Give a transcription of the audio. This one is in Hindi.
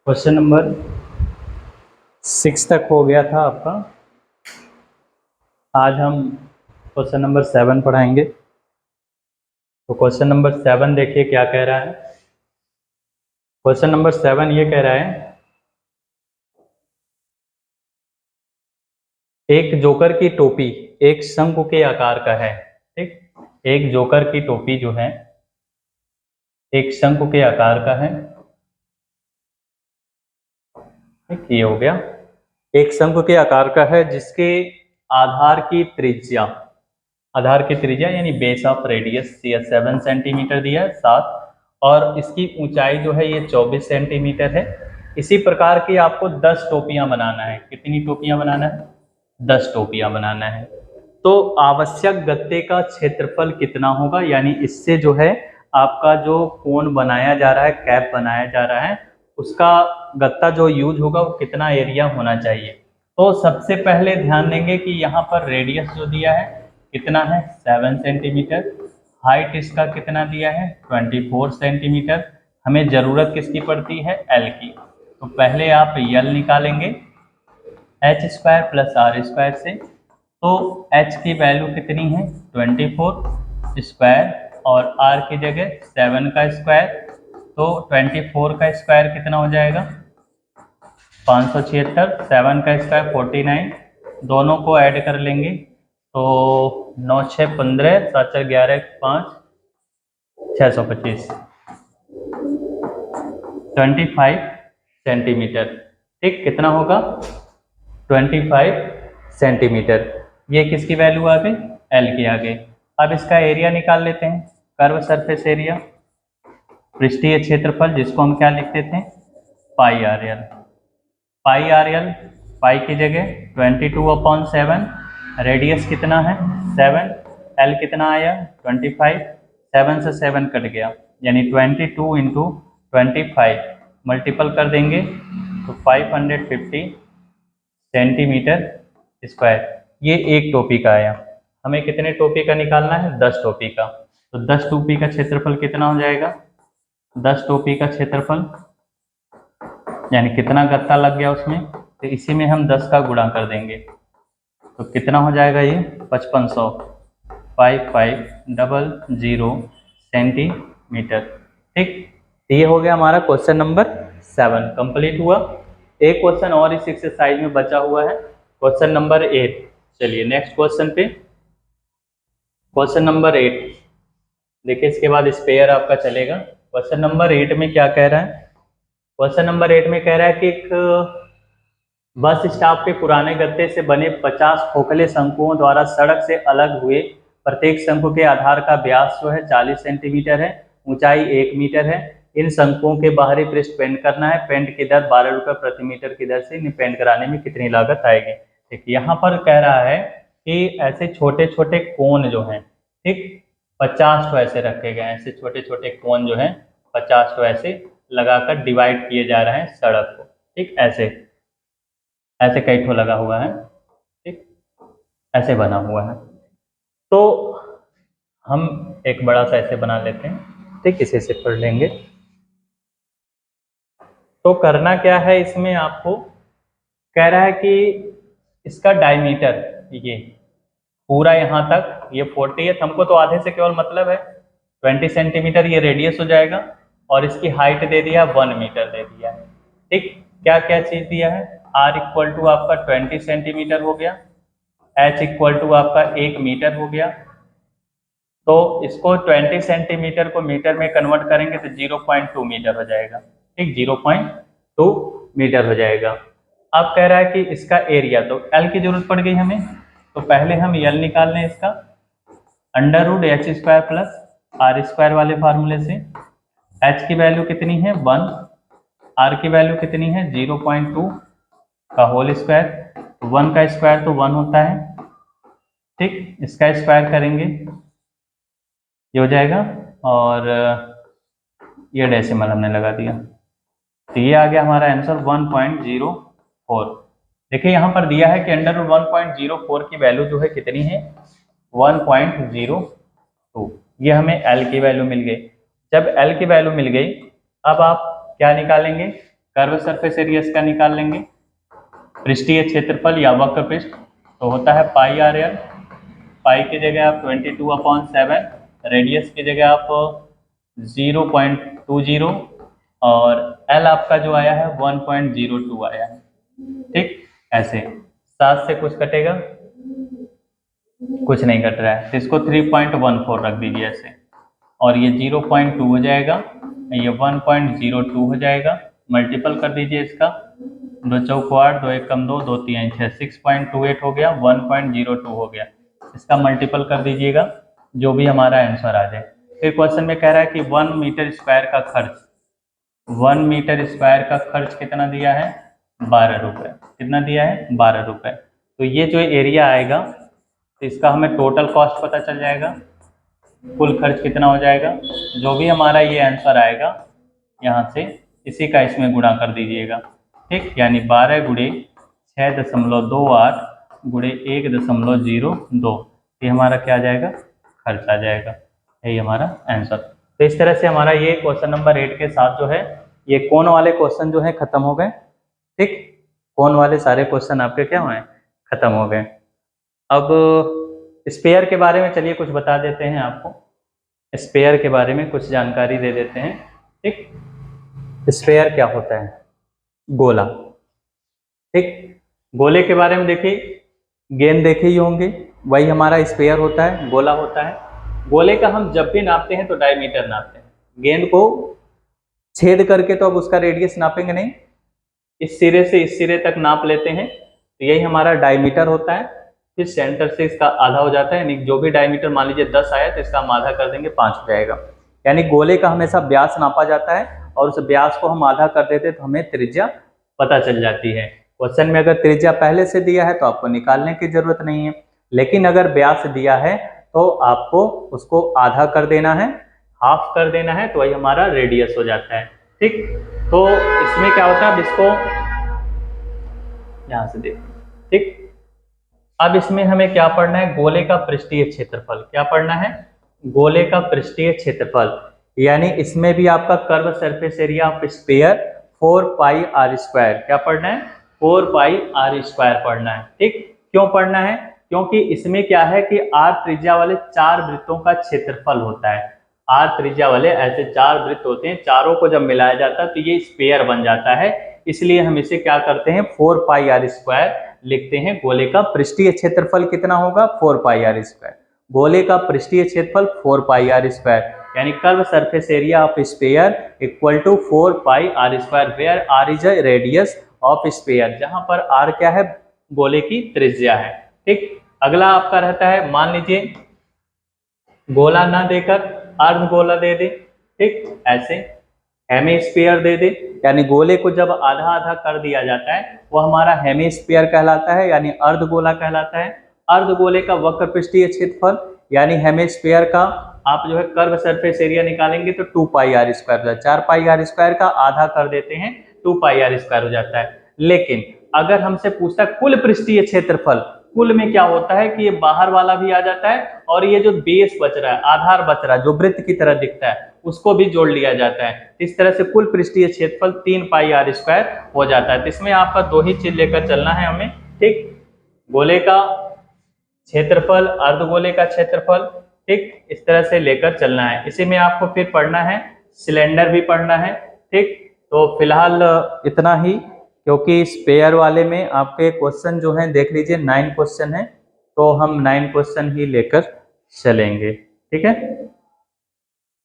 क्वेश्चन नंबर 6 तक हो गया था आपका। आज हम क्वेश्चन नंबर 7 पढ़ाएंगे। तो क्वेश्चन नंबर 7 देखिए क्या कह रहा है। क्वेश्चन नंबर 7 ये कह रहा है, एक जोकर की टोपी एक शंकु के आकार का है। ठीक, एक जोकर की टोपी जो है एक शंकु के आकार का है। ठीक, ये हो गया। एक शंकु के आकार का है जिसके आधार की त्रिज्या यानी बेस ऑफ रेडियस या 7 सेंटीमीटर दिया है 7, और इसकी ऊंचाई जो है ये 24 सेंटीमीटर है। इसी प्रकार की आपको 10 टोपियां बनाना है। कितनी टोपियां बनाना है? 10 टोपियां बनाना है। तो आवश्यक गत्ते का क्षेत्रफल कितना होगा, यानी इससे जो है आपका जो कोन बनाया जा रहा है, कैप बनाया जा रहा है, उसका गत्ता जो यूज होगा वो कितना एरिया होना चाहिए। तो सबसे पहले ध्यान देंगे कि यहाँ पर रेडियस जो दिया है कितना है 7 सेंटीमीटर। हाइट इसका कितना दिया है 24 सेंटीमीटर। हमें ज़रूरत किसकी पड़ती है? एल की। तो पहले आप यल निकालेंगे H square plus R square से। तो एच की वैल्यू कितनी है 24 स्क्वायर, और आर की जगह 7 का स्क्वायर। तो 24 का स्क्वायर कितना हो जाएगा 576, 7 का स्क्वायर 49। दोनों को ऐड कर लेंगे तो 9 6 15, 7 4 11 5 625 25 सेंटीमीटर। ठीक, कितना होगा 25 सेंटीमीटर। ये किसकी वैल्यू आ गई? एल की आ गई। अब इसका एरिया निकाल लेते हैं। कर्व सरफेस एरिया, पृष्ठीय क्षेत्रफल, जिसको हम क्या लिखते थे पाई आर एल। पाई आर एल, पाई की जगह 22/7, रेडियस कितना है 7, एल कितना आया 25, 7 से 7 कट गया यानी 22 इंटू 25 मल्टीपल कर देंगे तो 550 सेंटीमीटर स्क्वायर। ये एक टोपी का आया। हमें कितने टोपी का निकालना है? 10 टोपी का। तो 10 टोपी का क्षेत्रफल कितना हो जाएगा? 10 टोपी का क्षेत्रफल यानी कितना गत्ता लग गया उसमें, तो इसी में हम 10 का गुणा कर देंगे तो कितना हो जाएगा ये 5500 5500 सेंटीमीटर। ठीक, ये हो गया हमारा क्वेश्चन नंबर 7 कंप्लीट हुआ। एक क्वेश्चन और इस एक्सरसाइज में बचा हुआ है, क्वेश्चन नंबर 8। चलिए नेक्स्ट क्वेश्चन पे। क्वेश्चन नंबर 8 देखिए, इसके बाद स्पेयर आपका चलेगा। क्वेश्चन नंबर 8 में क्या कह रहा है? क्वेश्चन नंबर 8 में कह रहा है कि एक बस स्टॉप के पुराने गत्ते से बने 50 खोखले शंकुओं द्वारा सड़क से अलग हुए प्रत्येक शंकु के आधार का व्यास जो है 40 सेंटीमीटर है, ऊंचाई 1 मीटर है। इन शंकुओं के बाहरी पृष्ठ पेंट करना है। पेंट की दर 12 रुपये प्रति मीटर की दर से इन्हें पेंट कराने में कितनी लागत आएगी? ठीक, यहाँ पर कह रहा है कि ऐसे छोटे छोटे कोन जो हैं, ठीक 50 तो ऐसे रखे गए हैं। ऐसे छोटे छोटे कोन जो हैं 50 तो ऐसे लगाकर डिवाइड किए जा रहे हैं सड़क को। ठीक, ऐसे ऐसे कई ठो लगा हुआ है। ठीक, ऐसे बना हुआ है। तो हम एक बड़ा सा ऐसे बना लेते हैं। ठीक, इसे से पढ़ लेंगे। तो करना क्या है इसमें, आपको कह रहा है कि इसका डायमीटर ये पूरा यहाँ तक ये 40 है। हमको तो आधे से केवल मतलब है 20 सेंटीमीटर ये रेडियस हो जाएगा, और इसकी हाइट दे दिया 1 मीटर दे दिया है। ठीक, क्या क्या चीज दिया है? आर इक्वल टू आपका 20 सेंटीमीटर हो गया, एच इक्वल टू आपका 1 मीटर हो गया। तो इसको 20 सेंटीमीटर को मीटर में कन्वर्ट करेंगे तो 0.2 मीटर हो जाएगा। ठीक, 0.2 मीटर हो जाएगा। अब कह रहा है कि इसका एरिया, तो एल की जरूरत पड़ गई हमें, तो पहले हम एल निकाल लें इसका। Under root H square plus R square वाले फार्मूले से एच की वैल्यू कितनी है 1, आर की वैल्यू कितनी है 0.2 का होल स्क्वायर। 1 का स्क्वायर तो 1 होता है। ठीक, इसका स्क्वायर करेंगे ये हो जाएगा, और ये डेसिमल हमने लगा दिया तो ये आ गया हमारा आंसर 1.04। देखिए यहाँ पर दिया है कि अंडर रूट 1.04 की वैल्यू जो है कितनी है 1.02। ये हमें एल की वैल्यू मिल गई। जब एल की वैल्यू मिल गई, अब आप क्या निकालेंगे? कर्व सरफेस एरिया इसका निकाल लेंगे, पृष्ठीय क्षेत्रफल या वक्र पृष्ठ, तो होता है पाई आर एल। पाई की जगह आप 22/7, रेडियस की जगह आप 0.20 और एल आपका जो आया है 1.02 आया है। ठीक, ऐसे 7 से कुछ कटेगा, कुछ नहीं कट रहा है, तो इसको 3.14 रख दीजिए ऐसे, और ये 0.2 हो जाएगा, ये 1.02 हो जाएगा। मल्टीपल कर दीजिए इसका, 2 चौक 8, 2 एकम 2, 2 3 6, 6.28 हो गया, 1.02 हो गया। इसका मल्टीपल कर दीजिएगा, जो भी हमारा आंसर आ जाए। फिर क्वेश्चन में कह रहा है कि 1 मीटर स्क्वायर का खर्च, 1 मीटर स्क्वायर का खर्च कितना दिया है, 12 रुपये। कितना दिया है, 12 रुपये। तो ये जो एरिया आएगा, तो इसका हमें टोटल कॉस्ट पता चल जाएगा, कुल खर्च कितना हो जाएगा। जो भी हमारा ये आंसर आएगा यहाँ से इसी का इसमें गुणा कर दीजिएगा। ठीक, यानी 12 गुणे 6.28 गुणे 1.02, ये हमारा क्या आ जाएगा, खर्च आ जाएगा। यही हमारा आंसर। तो इस तरह से हमारा ये क्वेश्चन नंबर 8 के साथ जो है ये कोण वाले क्वेश्चन जो है खत्म हो गए। ठीक, कोण वाले सारे क्वेश्चन आपके क्या हुए, खत्म हो गए। अब स्पेयर के बारे में चलिए कुछ बता देते हैं आपको, स्पेयर के बारे में कुछ जानकारी दे देते हैं। ठीक, स्पेयर क्या होता है, गोला। ठीक, गोले के बारे में देखिए, गेंद देखे ही होंगे, वही हमारा स्पेयर होता है, गोला होता है। गोले का हम जब भी नापते हैं तो डायमीटर नापते हैं, गेंद को छेद करके तो अब उसका रेडियस नापेंगे नहीं, इस सिरे से इस सिरे तक नाप लेते हैं, तो यही हमारा डायमीटर होता है। फिर सेंटर से इसका आधा हो जाता है, यानी जो भी डायमीटर मान लीजिए 10 आया तो इसका हम आधा कर देंगे, 5 हो जाएगा। यानी गोले का हमेशा व्यास नापा जाता है और उस व्यास को हम आधा कर देते तो हमें त्रिज्या पता चल जाती है। क्वेश्चन में अगर त्रिज्या पहले से दिया है तो आपको निकालने की जरूरत नहीं है, लेकिन अगर व्यास दिया है तो आपको उसको आधा कर देना है, हाफ कर देना है, तो वही हमारा रेडियस हो जाता है। ठीक, तो इसमें क्या होता है, अब इसको यहां से देखिए। ठीक, अब इसमें हमें क्या पढ़ना है, गोले का पृष्ठीय क्षेत्रफल। क्या पढ़ना है, गोले का पृष्ठीय क्षेत्रफल, यानी इसमें भी आपका curve surface area of sphere 4 pi R square. क्या पढ़ना है, 4 पाई आर स्क्वायर पढ़ना है। ठीक, क्यों पढ़ना है, क्योंकि इसमें क्या है कि आर त्रिज्या वाले 4 वृत्तों का क्षेत्रफल होता है। आर त्रिज्या वाले ऐसे 4 वृत्त होते हैं, चारों को जब मिलाया जाता है तो ये स्फीयर बन जाता है। इसलिए हम इसे क्या करते हैं, 4 पाई आर स्क्वायर लिखते हैं। गोले का पृष्ठीय क्षेत्रफल कितना होगा, 4 पाई आर स्क्वायर। गोले का पृष्ठीय क्षेत्रफल 4 पाई आर स्क्वायर, यानी curve surface area of sphere equal to 4 pi R square, where R is a radius of sphere, जहां पर आर क्या है, गोले की त्रिज्या है। ठीक, अगला आपका रहता है, मान लीजिए गोला ना देकर अर्ध गोला दे दे। ठीक, ऐसे हेमिस्फीयर दे दे, यानी गोले को जब आधा आधा कर दिया जाता है वो हमारा हेमिस्फीयर कहलाता है, यानी अर्ध गोला कहलाता है। अर्ध गोले का वक्र पृष्ठीय क्षेत्रफल, यानी हेमिस्फीयर का आप जो है कर्व सरफेस एरिया निकालेंगे तो 2 पाई आर स्क्वायर हो जाता है। 4 पाई आर स्क्वायर का आधा कर देते हैं, 2 पाई आर स्क्वायर हो जाता है। लेकिन अगर हमसे पूछता है कुल पृष्ठीय क्षेत्रफल, कुल में क्या होता है कि ये बाहर वाला भी आ जाता है और ये जो बेस बच रहा है, आधार बच रहा है, जो वृत्त की तरह दिखता है, उसको भी जोड़ लिया जाता है। इस तरह से कुल पृष्ठीय क्षेत्रफल 3 पाई आर स्क्वायर हो जाता है। तो इसमें आपका 2 ही चीज लेकर चलना है हमें। ठीक, गोले का क्षेत्रफल, अर्धगोले का क्षेत्रफल, ठीक, इस तरह से लेकर चलना है। इसी में आपको फिर पढ़ना है, सिलेंडर भी पढ़ना है। ठीक, तो फिलहाल इतना ही, क्योंकि स्पेयर वाले में आपके क्वेश्चन जो हैं देख लीजिए 9 क्वेश्चन है, तो हम 9 क्वेश्चन ही लेकर चलेंगे। ठीक है।